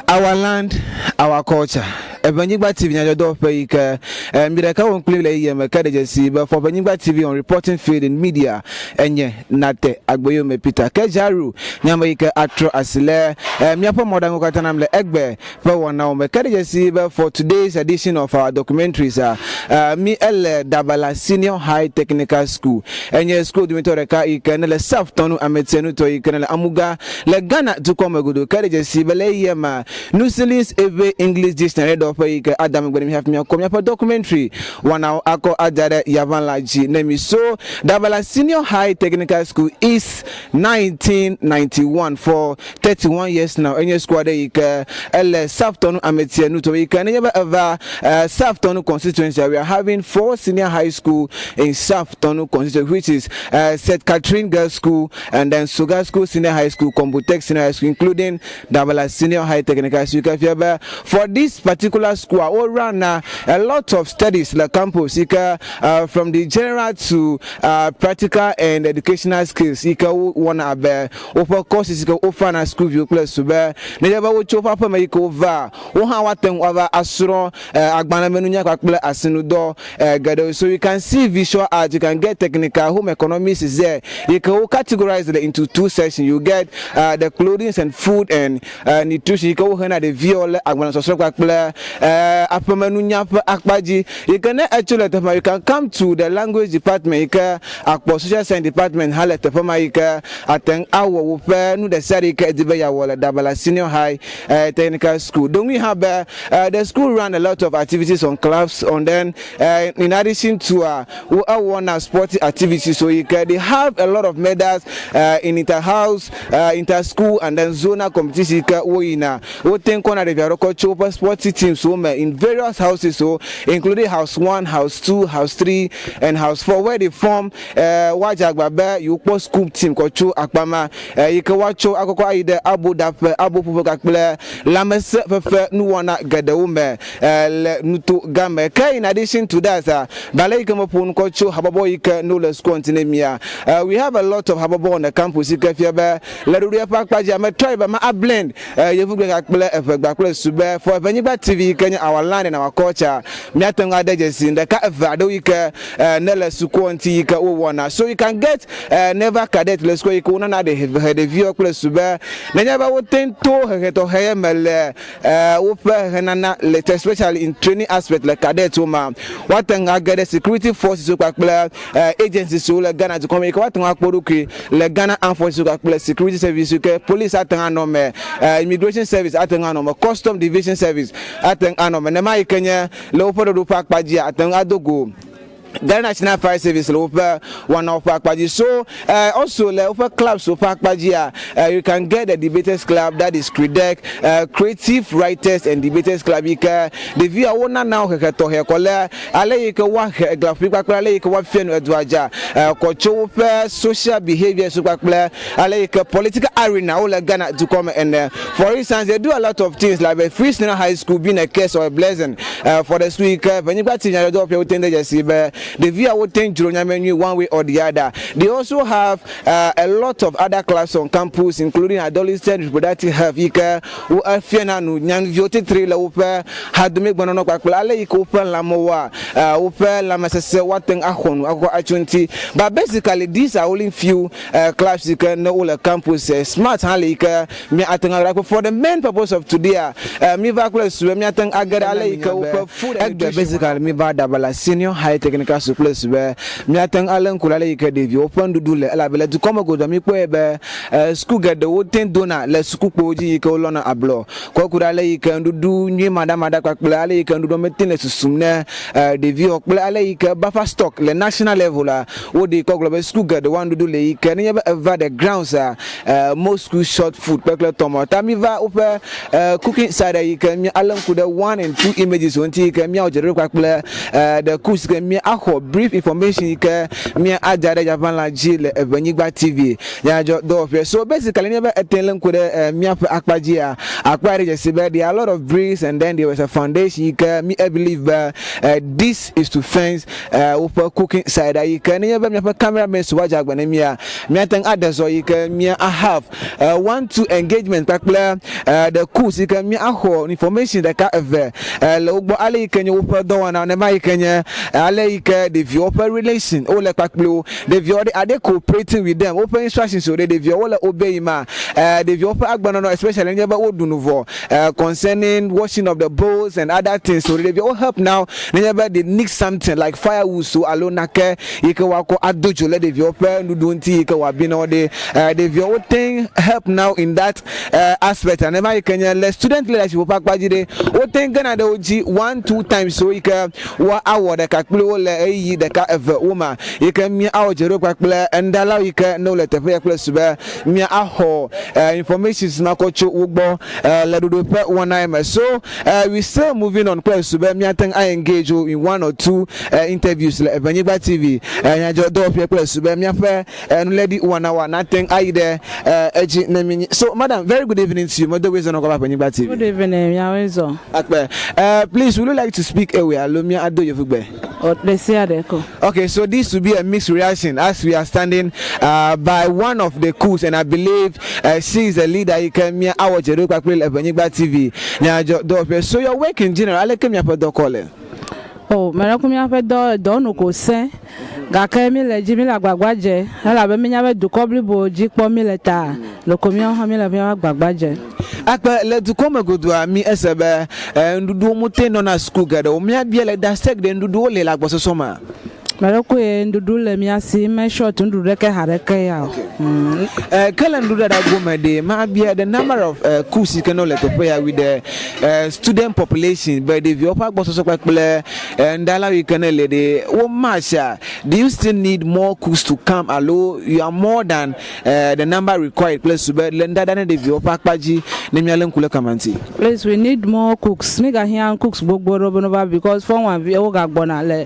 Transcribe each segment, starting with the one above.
Our land, our culture. Ewenyigba TV na jodo pe ike mireka won play ye me kade jesi but for Ewenyigba TV on reporting field in media enye nate agboyo me Peter Kejaru nyama ike atro asile miapo modan ko tanam le egbe pe wona me kade jesi for today's edition of our documentaries mi el Dabala Senior High Technical School enye school dumitoreka ike ne le self tonu ametenu to ike ne amuga le Ghana to come gudu kade jesi le ye ma Nusilis Eve English Dictionary Adam when we have me come for documentary one now ako adare yavan laji name so Dabala Senior High Technical School is 1991 for 31 years now any squad el Southton Ametia Nuto we can never ever Southton constituency we are having 4 senior high school in Southton constituency which is St. Catherine Girls School and then Sugar School Senior High School Computex Senior High School including Dabala Senior High Technical School for this particular school all run a lot of studies like campus from the general to practical and educational skills one over courses offer school view plus super never would chop up make over over asuro agbana menunya kwakple asinudo so you can see visual art, you can get technical, home economics is there. You can categorize it into 2 sections. You get the clothing and food and nutrition. You can have the viola agbana so kwakple you can actually you can come to the language department you can social science department halet attend our no the sari Dabala Senior High Technical School. Don't we have the school run a lot of activities on clubs on then in addition to one sporting activities so you can they have a lot of medals in inter-house inter-school and then zonal competition we think one of the sporting teams in various houses so including house 1, house 2, house 3 and house 4 where they form wajagbabe you post school team kochu akpama you can watch akoko ide abu dape abu pupo kakple lamese fefe nuwana gadeume nuto game in addition to that balai kemo pon kochu hababo ike no let's continue we have a lot of hababo on the campus ike fiebe leruria pakpaji am try ba ma blend yevu kakple efegbakple sube for Ewenyigba TV Kenya our land and our culture miatenga dejesin the ka evado ike nele sukonti ike wona so you can get never cadet let's go ike una na the view plus sube never wo tento heto heyemele wo pe henana let especially in training aspect like cadet ma watenga get the security forces so kwakple agencies so le Ghana to come ike watenga akporuki le Ghana Armed Forces so kwakple security service ike police atenga no me immigration service atenga no me custom division service atenga no me nema Kenya Leopold Park Paji ateng adogo the National Fire Service one of Pakpaji. So also the clubs so Pakpaji you can get the debaters club that is CREDEC creative writers and debaters club the view one now to hekole ale you wa graphic ale you wa fienu edwaja kocho social behavior so ale you political arena all Ghana to come and for instance they do a lot of things like a free senior high school being a case or a blessing for the week Ewenyigba TV do people tend to the view would think one way or the other. They also have a lot of other classes on campus, including adolescent reproductive health. Who are fiananu nyang viote trailer upe had to make banana kwakula ale ikope lamowa upe lamasese wateng ahonu ako achunti. But basically these are only few classes you can know all campus smart hali me atenga for the main purpose of today me vakula suwe me ateng agada ale ikope food basically me va Dabala Senior High Technical place where me ateng alen kulale ike de vi open dudu le ala bele to come go do mi pe be school get the woten dona le school poji ike olona ablo ko kulale ike dudu nyi madamada kwa kulale ike dudu metin susumne de vi okple ale ike bafa stock le national level la wo de ko global school get the one dudu le ike ne over the grounds most school short food pekle tomato mi va ope cooking side ike mi alen ku the 1 and 2 images wonti ike mi o jere kwa kule the cooks ike mi aho brief information ke me ajare Japan la ji le Ewenyigba TV ya jo do so basically never attend ko de me akpaji akwa register there are a lot of bricks and then there was a foundation me I believe this is to fence over cooking side you can never me cameraman so waja gba me think others so you can me I have 1-2 engagement particular the course you can me aho information that ka ever le ogbo ale you can over do one na ma you can ale you can develop relation o le particular develop are they cooperating with them open instructions so they develop obey ma develop agbana no especially never odu nouveau concerning washing of the bowls and other things so they all help now never they need something like firewood so alone ke you can walk adojo le develop ndu nti you can wa bi no they develop thing help now in that aspect and never you can let student leadership pakpaji de o thing gana de oji 1-2 times so you can wa award the kakple le yi the ka ever woman you can me award jero pakple and allow you can no let the place be me aho information is na ko chu ugbo le do pe one time so we still moving on place so be me think I engage you in 1 or 2 interviews le Ewenyigba TV nya jo do pe place so be me fa no lady 1 hour nothing I there eji na me so madam very good evening to you mother we no go Ewenyigba TV good evening ya wezo akpe please would you like to speak away alomia ado yefugbe okay so this will be a mixed reaction as we are standing by one of the cooks and I believe she is the leader you can me our jero pakple Ewenyigba TV nya jo do so your work in general aleke me apodo call oh mera ko mi afa do no ko se ga ka mi le ji mi la gbagbaje ala be mi nya be du kobli bo ji po mi le ta lo ko mi han mi le bi gbagbaje akpa le du ko megodu ami esebe ndudu mu te no na school gada o mi abia le da sek de ndudu o le la gboso so ma mera ko e ndudu le mi asi me short ndudu reke hareke ya kala ndudu da go me de ma abia the number of cooks you can let prepare with the student population but if you opa gboso so pakple ndala you can le de o masha do you still need more cooks to come allo you are more than the number required place to be lenda than the you opa paji ne mi alen kule kamanti please we need more cooks me ga here cooks gbogbo no because for one we o ga gbona le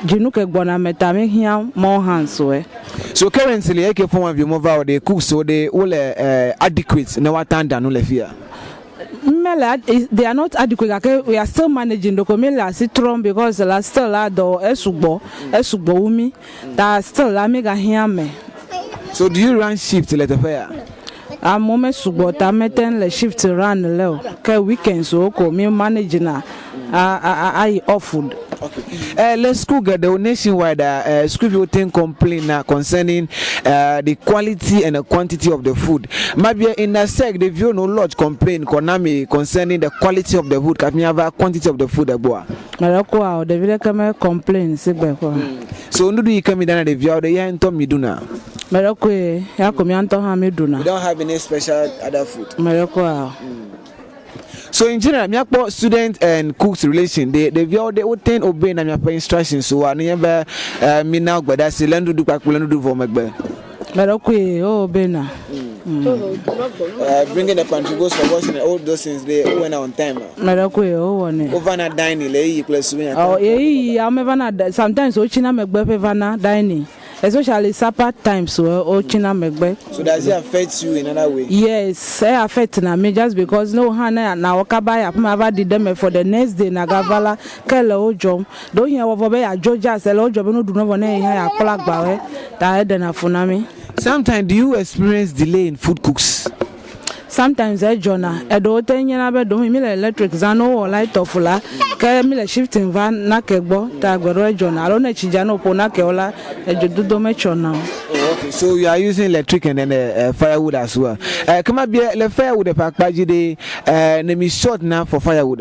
jinuke gbona meta me here more hands so currently eke for one we move out the cooks so they all adequate na watanda no le fear they are not adequate. Okay? We are still managing the community citron because the last still do esugbo umi that still la mega hear me. So do you run shift let the fair? I'm moment sugbo ta meten le shift run le okay weekends so ko me manage na I offered. Okay. Let's go get the nationwide school voting complaint concerning the quality and the quantity of the food. Maybe in that sec the view no large complaint concerning the quality of the food. Can you have a quantity of the food aboa? Malako the village come complain so no do you come down the view the year into miduna. Malako ya come anto ha miduna. We don't have any special other food. Malako so in general, me akpo student and cooks relation they would tend obey na me akpo instructions so anu yeba me now gbada se lendu du pakpo lendu du vomegbe merokwe o obey na bringing the pantry goes for washing and all those things they went on time merokwe o woni over na dining le yi place we oh yi ameva na sometimes o china megbe peva na dining especially supper times or china megbe. So does it affect you in another way? Yes, it affect me just because no hana na wakabaya pama did them for the next day na gavala kele ojom don't hear over be a Georgia sell ojom no do no one here akola gbawe ta eden afunami. Sometimes do you experience delay in food cooks? Sometimes jona edo tenyana be do mi le electric zano or light off la ke mi le shifting van na kegbo ta gbero jona alo na chija no po na ke ola ejodu do me chona. Okay, so you are using electric and then firewood as well. Come up here le firewood the pakpaji de na mi short na for firewood.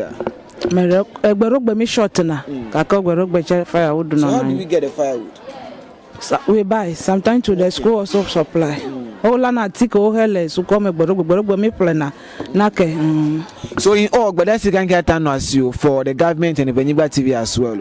Me egbero gbe mi short na ka ko egbero gbe firewood na. So how do we get the firewood? So we buy sometimes to the school also supply. Ola na tiko hele so come gboro me plana na ke so in all but that's can get an as you for the government and Ewenyigba TV as well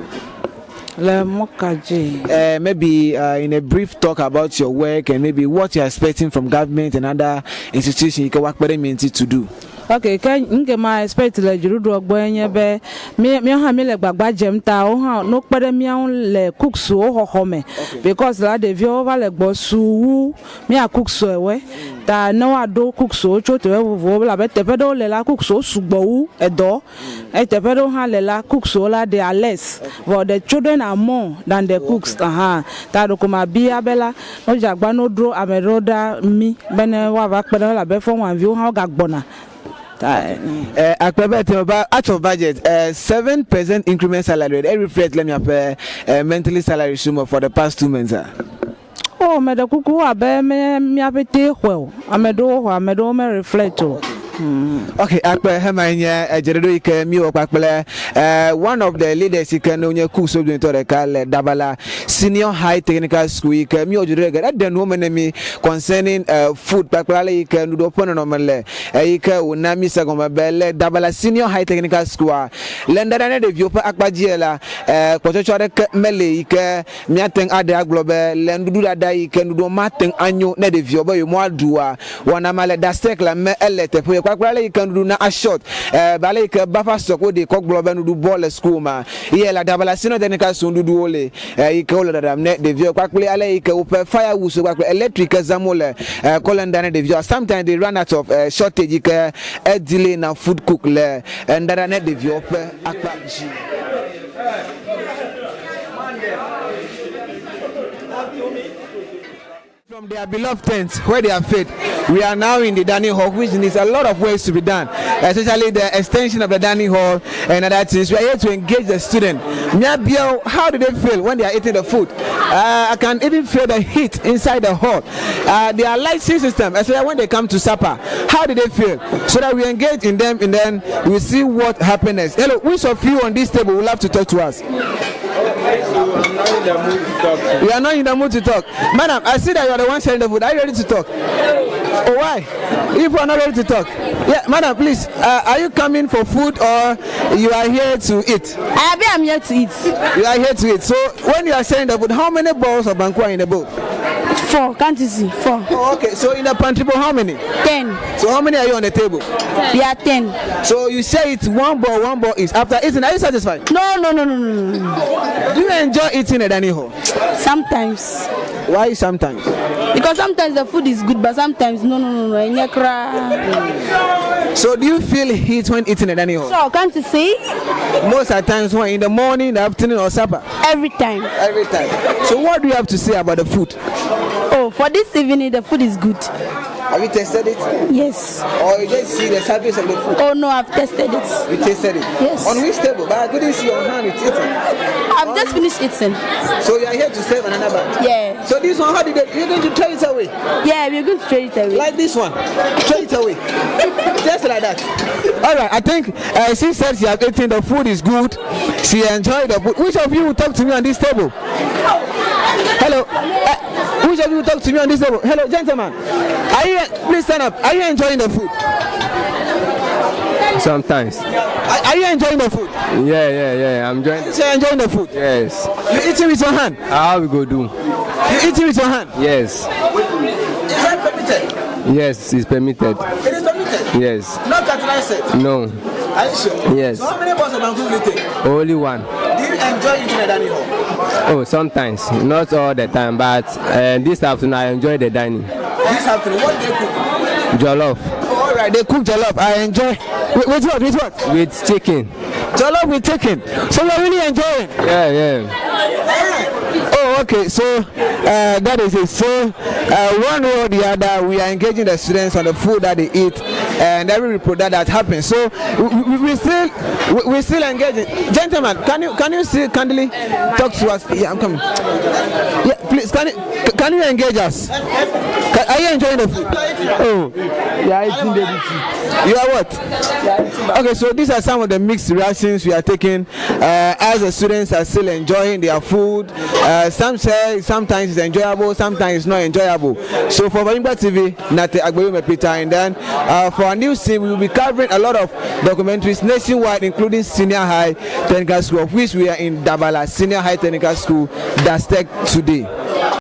le mokaji maybe in a brief talk about your work and maybe what you are expecting from government and other institutions you can work better to do. Okay, can nke ma expect le jurudu ogbo enye be mi ha mi le gbagba jemta o ha no pere mi an le cook so ho me because la de vi over le gbo su mi a cook so ewe ta no ado cook so cho te wo la be te pe do le la cook so sugbo wu edo e te pe do ha le la cook so la they are less but the children are more than the cooks ta do kuma bi abela o jagba no dro ameroda mi bene wa ba pere la be fo wan vi o ha gagbona. Out of budget, 7% increment salary. Every reflect let me have mentally salary sumo for the past 2 months. Oh, me the kuku abe me apete well. Amedo me reflect. Okay, akpe hemanya jeredo ike mi okpakpele one of the leaders ike no nye cook so to the kale Dabala Senior High Technical School ike mi ojure get den woman me concerning food pakpele ike no do pono no mele ike una mi sagoma bele Dabala Senior High Technical School lendara ne de viopa akpajiela kochochore mele ike mi aten ade aglobe lendu da ike no do maten anyo ne de vioba yo mo adua wana male da stekla me elete Kwale you can do na a shot bale ke bafa soko de kok blobe no do ball school ma ye la Dabala Senior Technical School do ole e ke ole da ne de view kwakle ale ke open firewood so kwakle electric zamole kolenda de view sometimes they run out of shortage ke delay na food cook le and that ne de view open akpa from their beloved tents where they are fed, we are now in the dining hall, which needs a lot of work to be done, especially the extension of the dining hall and other things. We are here to engage the student. How do they feel when they are eating the food? I can even feel the heat inside the hall. Their lighting system, especially when they come to supper, how do they feel? So that we engage in them and then we see what happens. Hello, which of you on this table would love to talk to us? We are not in the mood to talk. Madam, I see that you are the one sharing the food. Are you ready to talk? Oh, why? If you are not ready to talk. Yeah, madam, please, are you coming for food or you are here to eat? I am here to eat. You are here to eat. So when you are sharing the food, how many bowls of banku are in the bowl? 4, can't you see? 4. Oh, okay. So in the pantry bowl, how many? 10. So how many are you on the table? We are 10. So you say it's one bowl is after eating. Are you satisfied? No. Do you enjoy eating at dining hall? Sometimes. Why sometimes? Because sometimes the food is good, but sometimes no. So do you feel heat when eating at dining hall? So can't you see? Most of the times when in the morning, the afternoon or supper? Every time. Every time. So what do you have to say about the food? Oh, for this evening the food is good. Have you tasted it? Yes. Or you just see the surface of the food? Oh no, I've tested it. You tasted it? Yes. On which table? But I couldn't see your hand, it's eating. I've just finished eating. So you are here to serve another bag? Yeah. So this one, how did you're going to throw it away? Yeah, we're going to throw it away. Like this one? Throw it away. Just like that. Alright, I think she said she has eaten, the food is good. She enjoyed the food. Which of you will talk to me on this table? Hello. Which of you will talk to me on this table? Hello, gentlemen. Please stand up. Are you enjoying the food? Sometimes. Are you enjoying the food? Yeah. I'm enjoying. So you're enjoying the food? Yes. You eating with your hand? How we go do? You eating with your hand? Yes. Is that permitted? Yes, it's permitted. It is permitted? Yes. Not fertilized? No. Are you sure? Yes. So how many balls of banku will you take? Only one. Do you enjoy eating at dining hall? Oh, sometimes. Not all the time, but this afternoon I enjoy the dining. This afternoon, what do they cook? Jollof. Oh, all right, they cook jollof. I enjoy. With what? With what? With chicken. Jollof with chicken. So you're really enjoying? Yeah. Oh, okay. So that is it. So one way or the other, we are engaging the students on the food that they eat and every report that happens. So we still engaging. Gentlemen, can you still kindly talk to us? Yeah, I'm coming. Yeah, please. Can you engage us? Are you enjoying the food? Oh, Yeah, eating the food. you are what? Okay, so these are some of the mixed reactions we are taking as the students are still enjoying their food. Some say sometimes it's enjoyable, sometimes it's not enjoyable. So for Ewenyigba TV, Nate Agboyume Peter, and then for our news team, we will be covering a lot of documentaries nationwide, including Senior High Technical School, of which we are in Dabala Senior High Technical School, Dastek today.